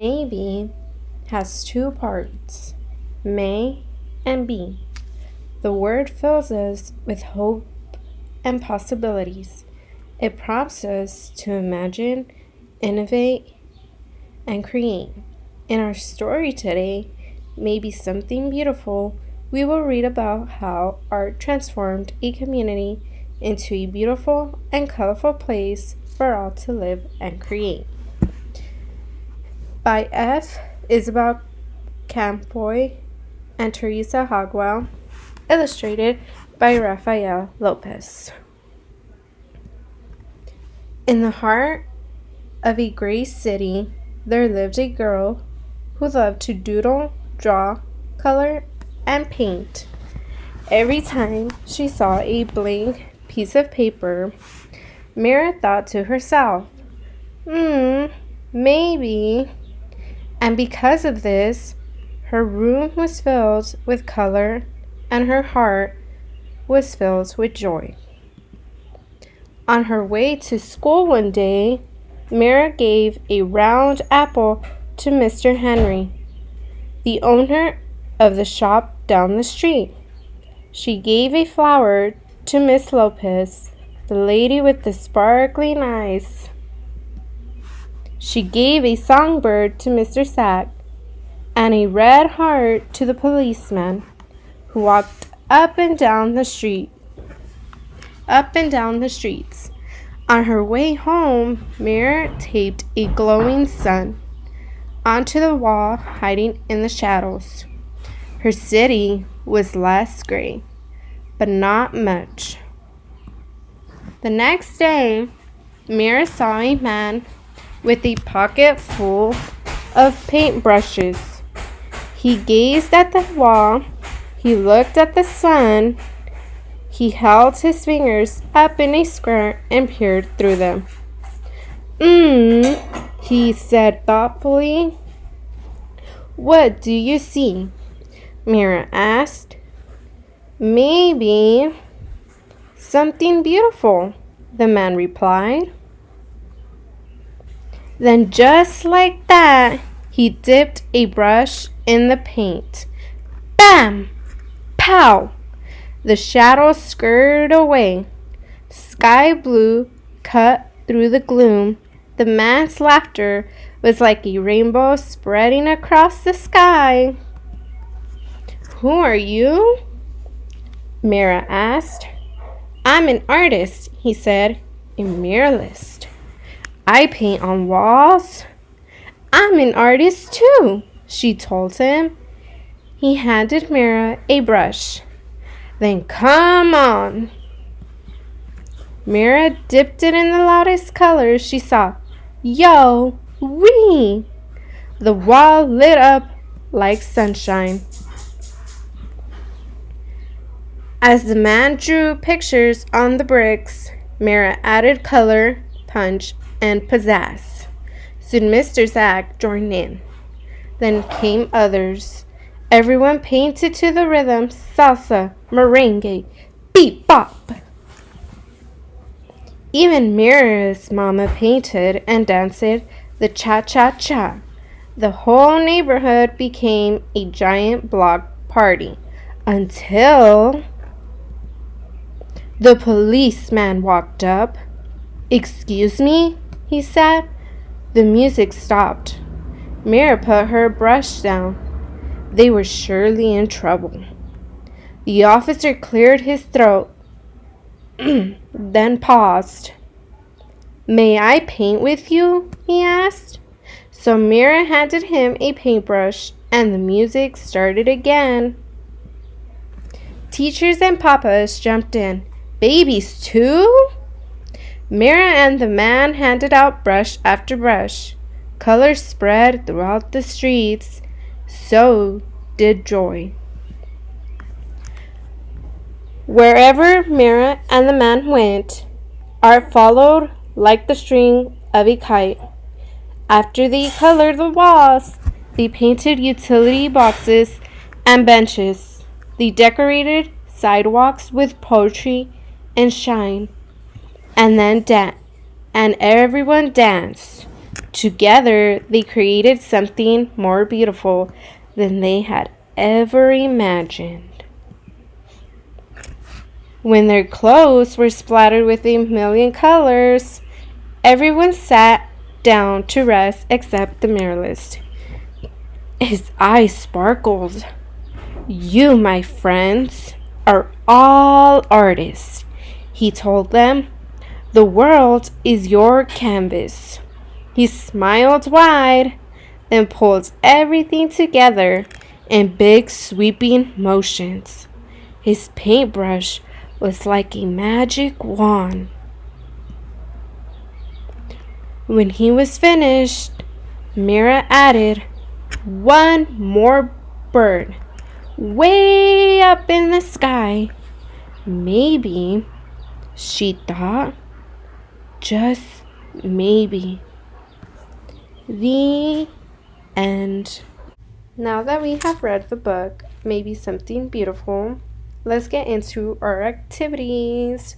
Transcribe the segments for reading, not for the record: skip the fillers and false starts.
Maybe has two parts, may and be. The word fills us with hope and possibilities. It prompts us to imagine, innovate, and create. In our story today, maybe something beautiful, we will read about how art transformed a community into a beautiful and colorful place for all to live and create. By F. Isabel Campoy and Teresa Hogwell, illustrated by Rafael Lopez. In the heart of a gray city, there lived a girl who loved to doodle, draw, color, and paint. Every time she saw a blank piece of paper, Mira thought to herself, maybe. And because of this, her room was filled with color and her heart was filled with joy. On her way to school one day, Mira gave a round apple to Mr. Henry, the owner of the shop down the street. She gave a flower to Miss Lopez, the lady with the sparkling eyes. She gave a songbird to Mr. Sack and a red heart to the policeman who walked up and down the streets. On her way home, Mira taped a glowing sun onto the wall, hiding in the shadows. Her city was less gray, but not much. The next day, Mira saw a man with a pocket full of paintbrushes. He gazed at the wall, he looked at the sun, he held his fingers up in a square and peered through them. He said thoughtfully. What do you see? Mira asked. Maybe something beautiful, the man replied. Then just like that, he dipped a brush in the paint. Bam! Pow! The shadows skirted away. Sky blue cut through the gloom. The man's laughter was like a rainbow spreading across the sky. Who are you? Mira asked. I'm an artist, he said, a muralist. I paint on walls. I'm an artist too, she told him. He handed Mira a brush. Then come on. Mira dipped it in the loudest colors she saw. Yo, wee! The wall lit up like sunshine. As the man drew pictures on the bricks, Mira added color, punch, and pizzazz. Soon Mr. Zack joined in. Then came others. Everyone painted to the rhythm, salsa, merengue, beat-bop. Even Mira's mama painted and danced the cha-cha-cha. The whole neighborhood became a giant block party until the policeman walked up. Excuse me, he said. The music stopped. Mira put her brush down. They were surely in trouble. The officer cleared his throat, then paused. May I paint with you? He asked. So Mira handed him a paintbrush and the music started again. Teachers and papas jumped in. Babies too? Mira and the man handed out brush after brush. Color spread throughout the streets. So did joy. Wherever Mira and the man went, art followed like the string of a kite. After they colored the walls, they painted utility boxes and benches. They decorated sidewalks with poetry and shine. And then everyone danced. Together, they created something more beautiful than they had ever imagined. When their clothes were splattered with a million colors, everyone sat down to rest except the muralist. His eyes sparkled. "You, my friends, are all artists," he told them. "The world is your canvas." He smiled wide, then pulled everything together in big sweeping motions. His paintbrush was like a magic wand. When he was finished, Mira added one more bird way up in the sky. Maybe, she thought, just maybe. The end. Now that we have read the book, Maybe Something Beautiful, let's get into our activities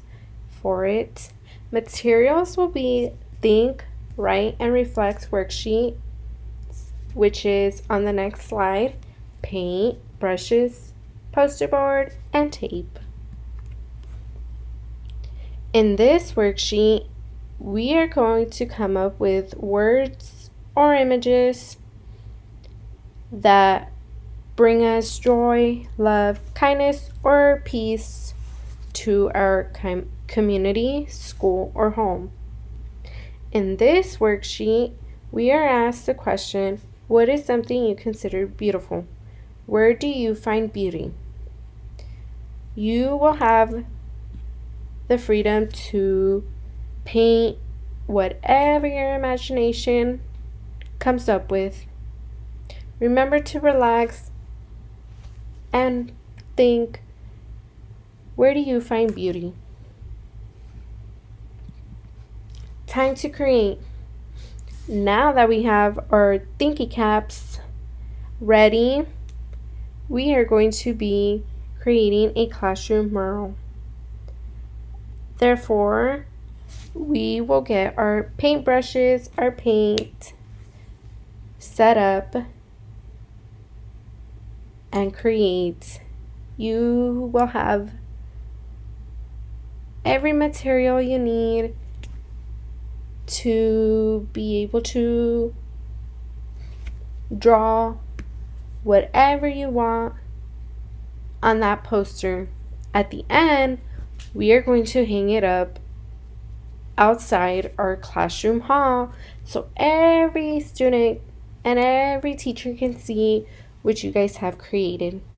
for it. Materials will be Think, Write, and Reflect worksheet, which is on the next slide, paint, brushes, poster board, and tape. In this worksheet, we are going to come up with words or images that bring us joy, love, kindness, or peace to our community, school, or home. In this worksheet, we are asked the question, what is something you consider beautiful? Where do you find beauty? You will have the freedom to paint whatever your imagination comes up with. Remember to relax and think, where do you find beauty? Time to create. Now that we have our thinking caps ready, we are going to be creating a classroom mural. Therefore, we will get our paintbrushes, our paint set up, and create. You will have every material you need to be able to draw whatever you want on that poster. At the end, we are going to hang it up outside our classroom hall so every student and every teacher can see what you guys have created.